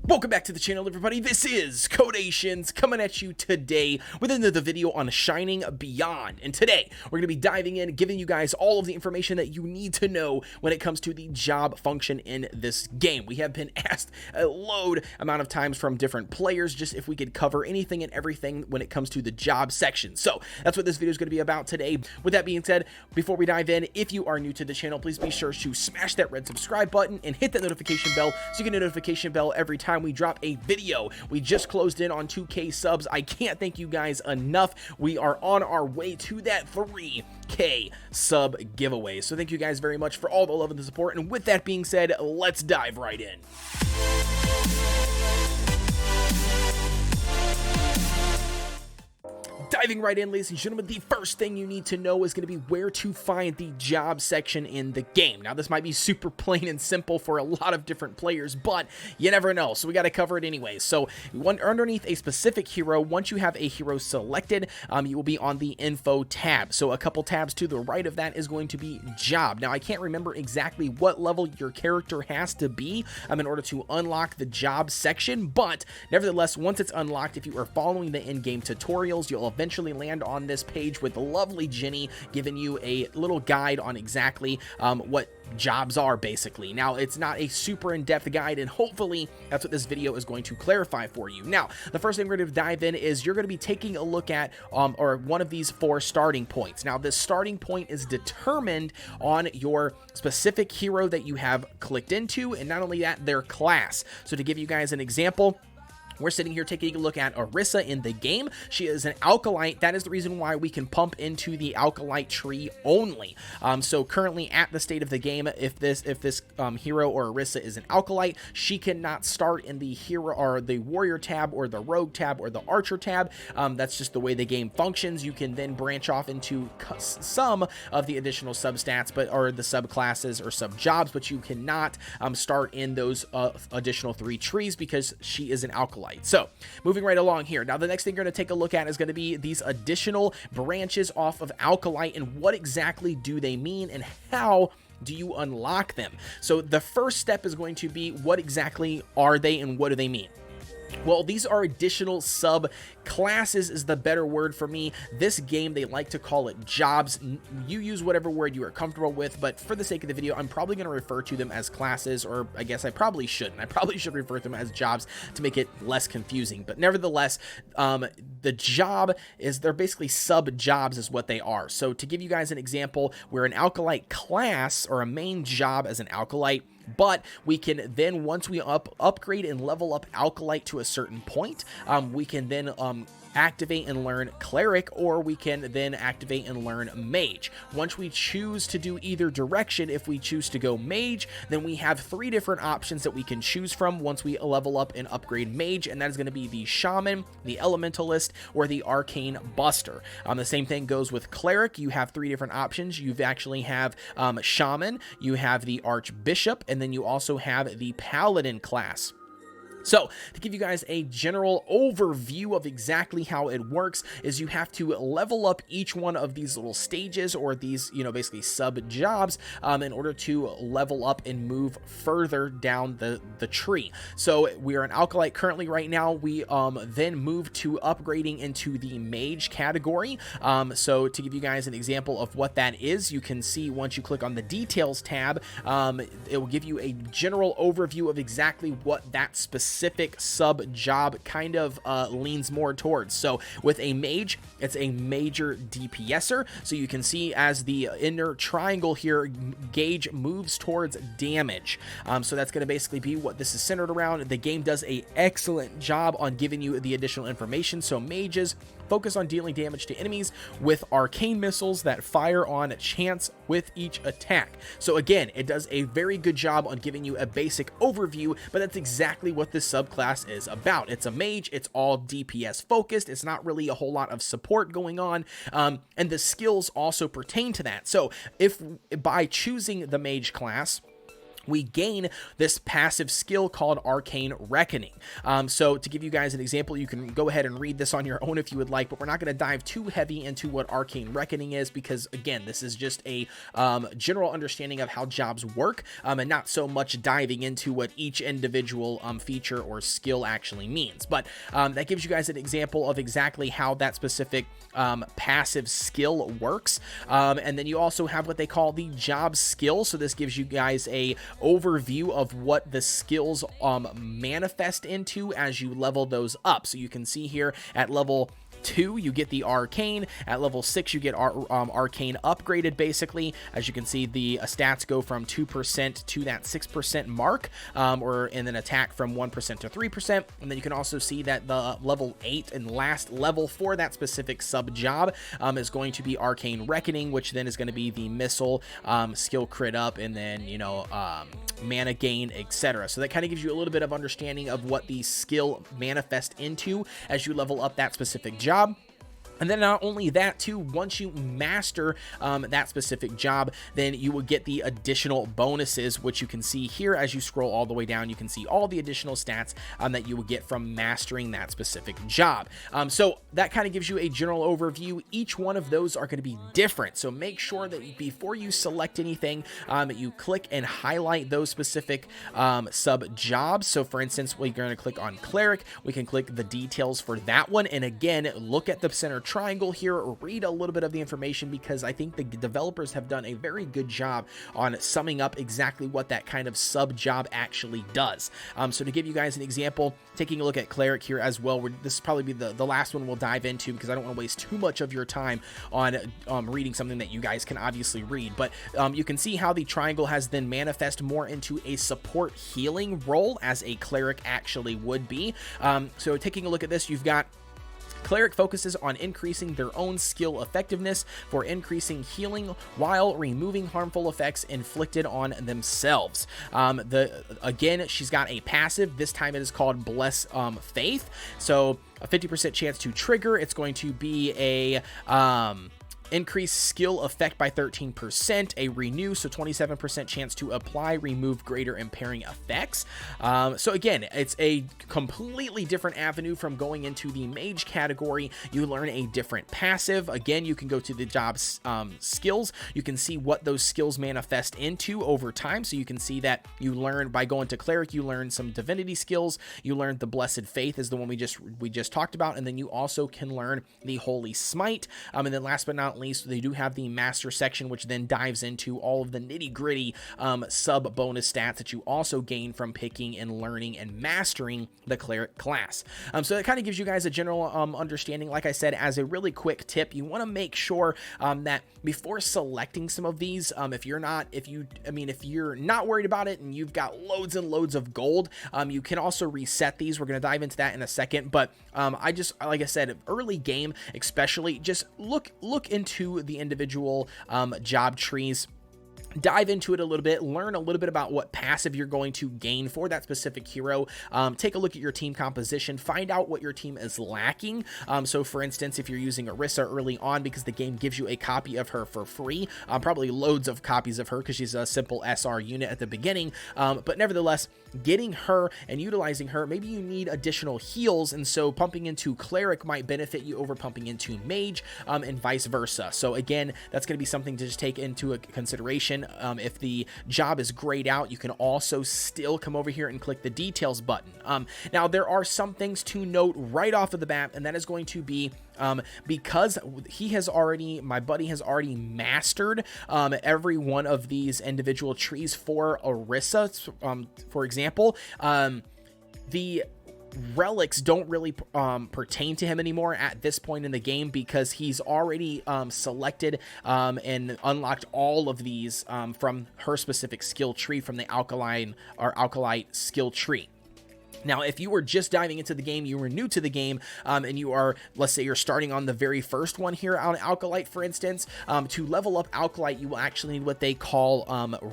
Welcome back to the channel, everybody. This is Kodeations coming at you today with another video on Shining Beyond. And today, we're going to be diving in, giving you guys all of the information that you need to know when it comes to the job function in this game. We have been asked a load amount of times from different players just if we could cover anything and everything when it comes to the job section. So that's what this video is going to be about today. With that being said, before we dive in, if you are new to the channel, please be sure to smash that red subscribe button and hit that notification bell so you get a notification bell every time we drop a video. We just closed in on 2K subs. I can't thank you guys enough. We are on our way to that 3K sub giveaway. So thank you guys very much for all the love and the support. And with that being said, let's dive right in. Diving right in, ladies and gentlemen, the first thing you need to know is going to be where to find the job section in the game. Now, this might be super plain and simple for a lot of different players, but you never know, so we got to cover it anyway. So, underneath a specific hero, once you have a hero selected, you will be on the info tab. So, a couple tabs to the right of that is going to be job. Now, I can't remember exactly what level your character has to be in order to unlock the job section, but nevertheless, once it's unlocked, if you are following the in-game tutorials, you'll eventually land on this page with the lovely Jenny giving you a little guide on exactly what jobs are, basically. Now, it's not a super in-depth guide, and hopefully that's what this video is going to clarify for you. Now, the first thing we're going to dive in is you're going to be taking a look at or one of these 4 starting points. Now, this starting point is determined on your specific hero that you have clicked into, and not only that, their class. So to give you guys an example, we're sitting here taking a look at Orisa in the game. She is an Alkalite. That is the reason why we can pump into the Alkalite tree only. So currently at the state of the game, if this hero or Orisa is an Alkalite, she cannot start in the hero or the warrior tab or the rogue tab or the archer tab. That's just the way the game functions. You can then branch off into some of the additional substats, or the subclasses or sub jobs, but you cannot start in those additional 3 trees because she is an Alkalite. So, moving right along here. Now, the next thing you're going to take a look at is going to be these additional branches off of Alkalite and what exactly do they mean and how do you unlock them. So, the first step is going to be what exactly are they and what do they mean? Well, these are additional sub-classes is the better word for me. This game, they like to call it jobs. You use whatever word you are comfortable with, but for the sake of the video, I'm probably going to refer to them as classes, or I guess I probably shouldn't. I probably should refer to them as jobs to make it less confusing. But nevertheless, the job is, they're basically sub-jobs is what they are. So to give you guys an example, we're an Alkalite class, or a main job as an Alkalite, but we can then, once we upgrade and level up Alkalite to a certain point, we can then activate and learn Cleric, or we can then activate and learn Mage. Once we choose to do either direction, if we choose to go Mage, then we have 3 different options that we can choose from once we level up and upgrade Mage, and that is going to be the Shaman, the Elementalist, or the Arcane Buster. The same thing goes with Cleric. You have 3 different options. You actually have Shaman, you have the Archbishop, and then you also have the Paladin class. So, to give you guys a general overview of exactly how it works, is you have to level up each one of these little stages, or these, basically sub-jobs, in order to level up and move further down the tree. So, we are an Alkalite currently right now. We then move to upgrading into the Mage category. So, to give you guys an example of what that is, you can see once you click on the Details tab, it will give you a general overview of exactly what that specific sub-job kind of leans more towards. So with a Mage, it's a major DPSer. So you can see as the inner triangle here, gauge moves towards damage. So that's going to basically be what this is centered around. The game does an excellent job on giving you the additional information. So mages focus on dealing damage to enemies with arcane missiles that fire on chance with each attack. So again, it does a very good job on giving you a basic overview, but that's exactly what this subclass is about. It's a mage, it's all DPS focused, it's not really a whole lot of support going on, and the skills also pertain to that. So if by choosing the mage class, we gain this passive skill called Arcane Reckoning. So to give you guys an example, you can go ahead and read this on your own if you would like, but we're not going to dive too heavy into what Arcane Reckoning is because, again, this is just a general understanding of how jobs work, and not so much diving into what each individual feature or skill actually means. But that gives you guys an example of exactly how that specific passive skill works. And then you also have what they call the job skill. So this gives you guys a overview of what the skills manifest into as you level those up. So you can see here at level 2 you get the arcane, at level 6 you get arcane upgraded. Basically, as you can see, the stats go from 2% to that 6% mark, or in an attack from 1% to 3%. And then you can also see that the level 8 and last level for that specific sub job is going to be Arcane Reckoning, which then is going to be the missile, skill crit up, and then, you know, mana gain, etc. So that kind of gives you a little bit of understanding of what the skill manifest into as you level up that specific job. And then not only that too, once you master that specific job, then you will get the additional bonuses, which you can see here as you scroll all the way down. You can see all the additional stats that you will get from mastering that specific job. So that kind of gives you a general overview. Each one of those are going to be different. So make sure that before you select anything, you click and highlight those specific sub jobs. So for instance, we're going to click on Cleric. We can click the details for that one. And again, look at the center triangle here, read a little bit of the information, because I think the developers have done a very good job on summing up exactly what that kind of sub job actually does. So to give you guys an example, taking a look at Cleric here as well, this is probably be the last one we'll dive into, because I don't want to waste too much of your time on reading something that you guys can obviously read. But you can see how the triangle has then manifest more into a support healing role, as a Cleric actually would be. So taking a look at this, you've got Cleric focuses on increasing their own skill effectiveness for increasing healing while removing harmful effects inflicted on themselves. Again, she's got a passive. This time it is called Bless Faith. So a 50% chance to trigger. It's going to be a increase skill effect by 13%, a renew, so 27% chance to apply, remove greater impairing effects. So again, it's a completely different avenue from going into the mage category. You learn a different passive. Again, you can go to the job skills. You can see what those skills manifest into over time. So you can see that you learn by going to Cleric, you learn some divinity skills. You learned the Blessed Faith is the one we just talked about, and then you also can learn the Holy Smite. And then last but not least, they do have the master section, which then dives into all of the nitty-gritty sub bonus stats that you also gain from picking and learning and mastering the Cleric class. So that kind of gives you guys a general understanding. Like I said, as a really quick tip, you want to make sure that before selecting some of these, if you're not worried about it and you've got loads and loads of gold, you can also reset these. We're going to dive into that in a second, but like I said, early game especially, just look into the individual job trees. Dive into it a little bit, learn a little bit about what passive you're going to gain for that specific hero. Take a look at your team composition, find out what your team is lacking. So for instance, if you're using Orisa early on, because the game gives you a copy of her for free, probably loads of copies of her because she's a simple SR unit at the beginning, but nevertheless, getting her and utilizing her, maybe you need additional heals, and so pumping into Cleric might benefit you over pumping into Mage, and vice versa. So again, that's going to be something to just take into consideration. If the job is grayed out, you can also still come over here and click the details button. Now, there are some things to note right off of the bat, and that is going to be because my buddy has already mastered every one of these individual trees for Orisa, for example, the relics don't really pertain to him anymore at this point in the game, because he's already selected and unlocked all of these from her specific skill tree, from the alkaline or alkalite skill tree. Now, if you were just diving into the game, you were new to the game, and you are, let's say you're starting on the very first one here on Alkalite, for instance, to level up Alkalite, you will actually need what they call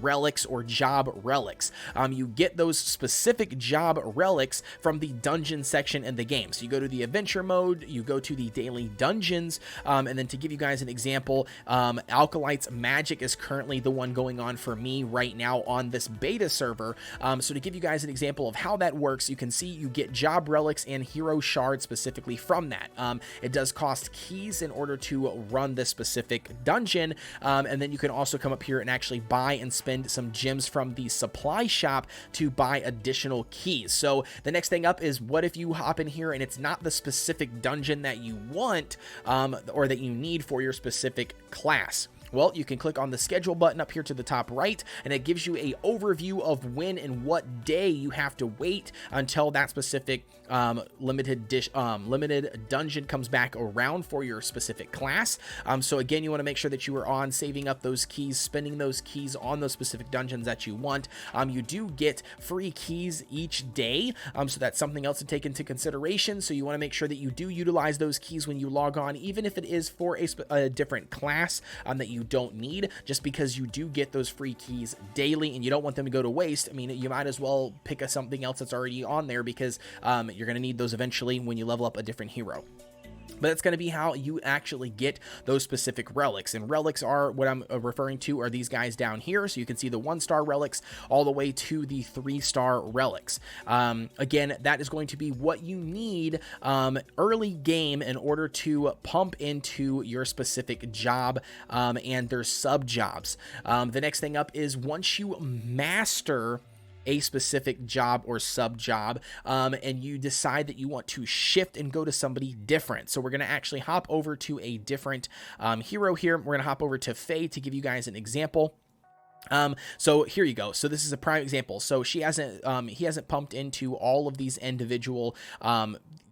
relics or job relics. You get those specific job relics from the dungeon section in the game. So you go to the adventure mode, you go to the daily dungeons, and then to give you guys an example, Alkalite's magic is currently the one going on for me right now on this beta server. So to give you guys an example of how that works, you can see you get job relics and hero shards specifically from that. It does cost keys in order to run this specific dungeon, and then you can also come up here and actually buy and spend some gems from the supply shop to buy additional keys. So the next thing up is, what if you hop in here and it's not the specific dungeon that you want or that you need for your specific class? Well, you can click on the schedule button up here to the top right, and it gives you a overview of when and what day you have to wait until that specific limited dungeon comes back around for your specific class. So again, you want to make sure that you are on saving up those keys, spending those keys on those specific dungeons that you want. You do get free keys each day, so that's something else to take into consideration. So you want to make sure that you do utilize those keys when you log on, even if it is for a different class that you don't need, just because you do get those free keys daily and you don't want them to go to waste. I mean, you might as well pick something else that's already on there, because you're going to need those eventually when you level up a different hero. But that's going to be how you actually get those specific relics. And relics are what I'm referring to are these guys down here. So you can see the 1-star relics all the way to the 3-star relics. Again, that is going to be what you need early game in order to pump into your specific job and their sub jobs. The next thing up is, once you master a specific job or sub job, and you decide that you want to shift and go to somebody different. So we're going to actually hop over to a different hero here. We're going to hop over to Faye to give you guys an example. So here you go. So this is a prime example. So he hasn't pumped into all of these individual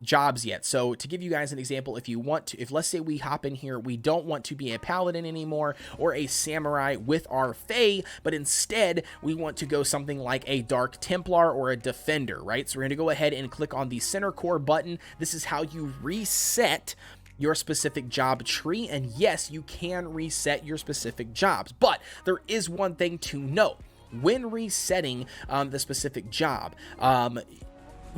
jobs yet. So to give you guys an example, if let's say we hop in here, we don't want to be a paladin anymore or a samurai with our Fae, but instead we want to go something like a Dark Templar or a Defender, right? So we're going to go ahead and click on the center core button. This is how you reset your specific job tree, and yes, you can reset your specific jobs, but there is one thing to note. When resetting the specific job,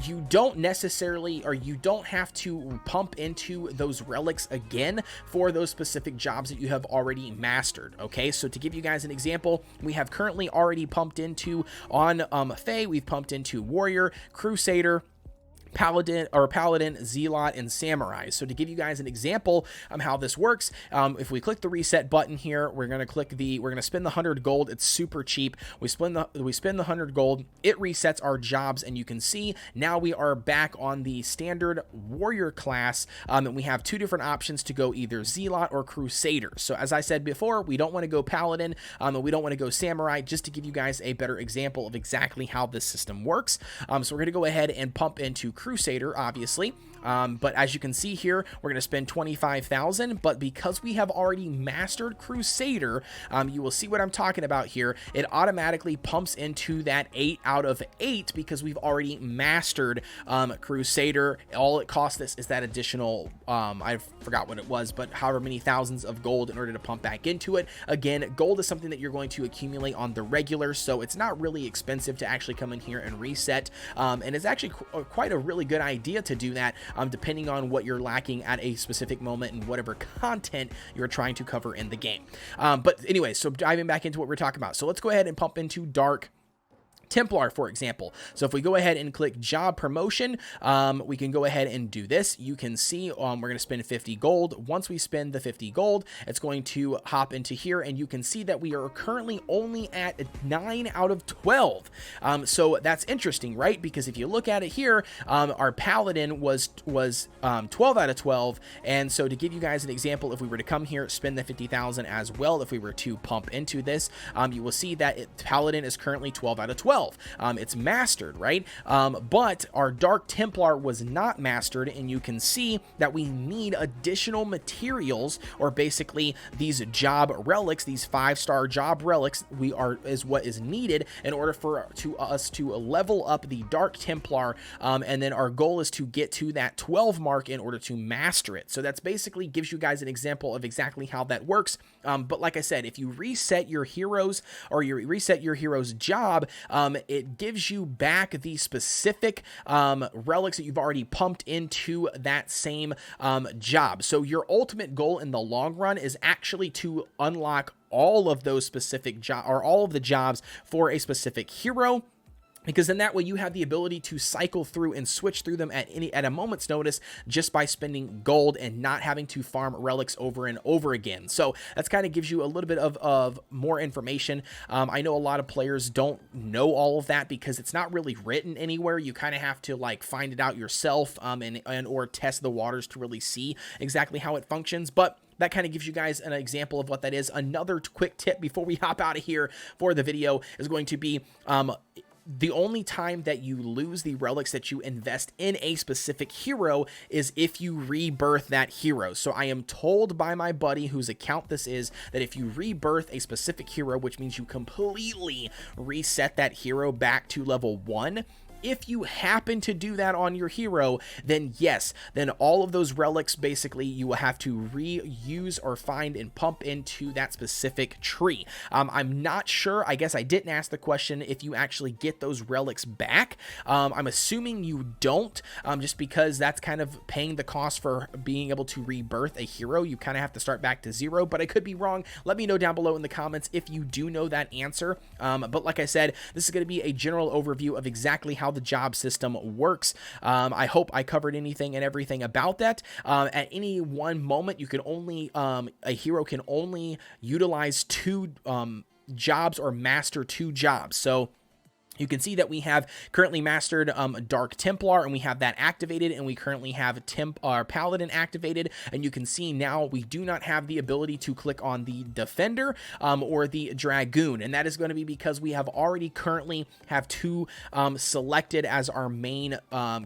you don't necessarily, or you don't have to pump into those relics again for those specific jobs that you have already mastered. Okay, so to give you guys an example, we have currently already pumped into on Fae, we've pumped into Warrior, Crusader, Paladin, Zealot, and Samurai. So to give you guys an example of how this works, if we click the reset button here, we're going to spend the 100 gold. It's super cheap. We spend the 100 gold. It resets our jobs, and you can see now we are back on the standard warrior class, and we have two different options to go, either Zealot or Crusader. So as I said before, we don't want to go Paladin, and we don't want to go Samurai, just to give you guys a better example of exactly how this system works. So we're going to go ahead and pump into Crusader, obviously. But as you can see here, we're going to spend 25,000, but because we have already mastered Crusader, you will see what I'm talking about here. It automatically pumps into that 8 out of 8 because we've already mastered Crusader. All it costs us is that additional, I forgot what it was, but however many thousands of gold in order to pump back into it. Again, gold is something that you're going to accumulate on the regular, so it's not really expensive to actually come in here and reset, and it's actually quite a really good idea to do that, depending on what you're lacking at a specific moment and whatever content you're trying to cover in the game. But anyway, so diving back into what we're talking about. So let's go ahead and pump into Dark Templar, for example. So if we go ahead and click job promotion, we can go ahead and do this. You can see we're going to spend 50 gold. Once we spend the 50 gold, it's going to hop into here, and you can see that we are currently only at 9 out of 12. So that's interesting, right? Because if you look at it here, our paladin was 12 out of 12. And so to give you guys an example, if we were to come here, spend the 50,000 as well, if we were to pump into this, you will see that paladin is currently 12 out of 12. itself. It's mastered, right? But our Dark Templar was not mastered, and you can see that we need additional materials, or basically these job relics, these 5-star job relics is what is needed in order for us to level up the Dark Templar, and then our goal is to get to that 12 mark in order to master it. So that's basically gives you guys an example of exactly how that works. But like I said, if you reset your heroes, or you reset your hero's job, it gives you back the specific relics that you've already pumped into that same job. So your ultimate goal in the long run is actually to unlock all of those specific all of the jobs for a specific hero, because in that way you have the ability to cycle through and switch through them at a moment's notice, just by spending gold and not having to farm relics over and over again. So that's kind of gives you a little bit of more information. I know a lot of players don't know all of that because it's not really written anywhere. You kind of have to like find it out yourself, and or test the waters to really see exactly how it functions. But that kind of gives you guys an example of what that is. Another quick tip before we hop out of here for the video is going to be the only time that you lose the relics that you invest in a specific hero is if you rebirth that hero. So I am told by my buddy whose account this is, that if you rebirth a specific hero, which means you completely reset that hero back to level 1, if you happen to do that on your hero, then yes, then all of those relics basically you will have to reuse or find and pump into that specific tree. I'm not sure. I guess I didn't ask the question if you actually get those relics back. I'm assuming you don't, just because that's kind of paying the cost for being able to rebirth a hero. You kind of have to start back to 0, but I could be wrong. Let me know down below in the comments if you do know that answer. But like I said, this is going to be a general overview of exactly how the job system works. I hope I covered anything and everything about that. At any one moment, you can only a hero can only utilize 2 jobs or master 2 jobs. So you can see that we have currently mastered Dark Templar, and we have that activated, and we currently have Paladin activated, and you can see now we do not have the ability to click on the Defender or the Dragoon, and that is going to be because we have already currently have 2 selected as our main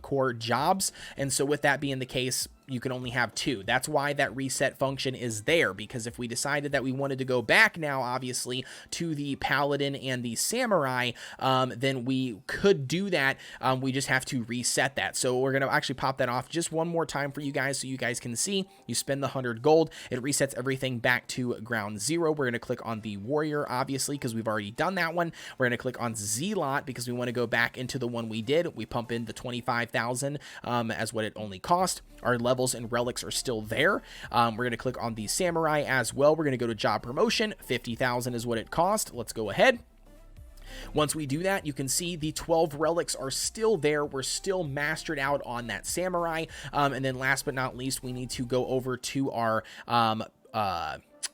core jobs, and so with that being the case, you can only have 2. That's why that reset function is there, because if we decided that we wanted to go back now, obviously, to the Paladin and the Samurai, then we could do that. We just have to reset that. So we're going to actually pop that off just one more time for you guys so you guys can see. You spend the 100 gold. It resets everything back to ground 0. We're going to click on the Warrior, obviously, because we've already done that one. We're going to click on Zealot because we want to go back into the one we did. We pump in the 25,000 as what it only cost. Our levels and relics are still there. We're going to click on the Samurai as well. We're going to go to Job Promotion. 50,000 is what it cost. Let's go ahead. Once we do that, you can see the 12 relics are still there. We're still mastered out on that Samurai. And then last but not least, we need to go over to our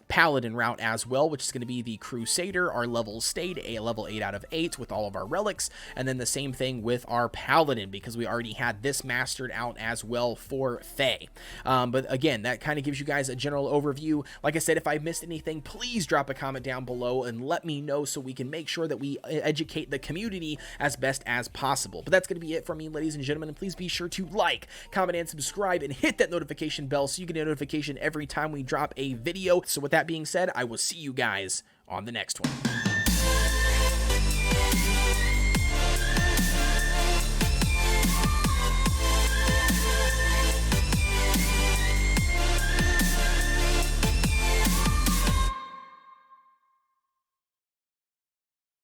Paladin route as well, which is going to be the Crusader. Our levels stayed a level 8 out of 8 with all of our relics, and then the same thing with our Paladin because we already had this mastered out as well for Fae. But again, that kind of gives you guys a general overview. Like I said, if I missed anything, please drop a comment down below and let me know so we can make sure that we educate the community as best as possible. But that's going to be it from me, ladies and gentlemen, and please be sure to like, comment, and subscribe, and hit that notification bell so you get a notification every time we drop a video. So with that being said, I will see you guys on the next one.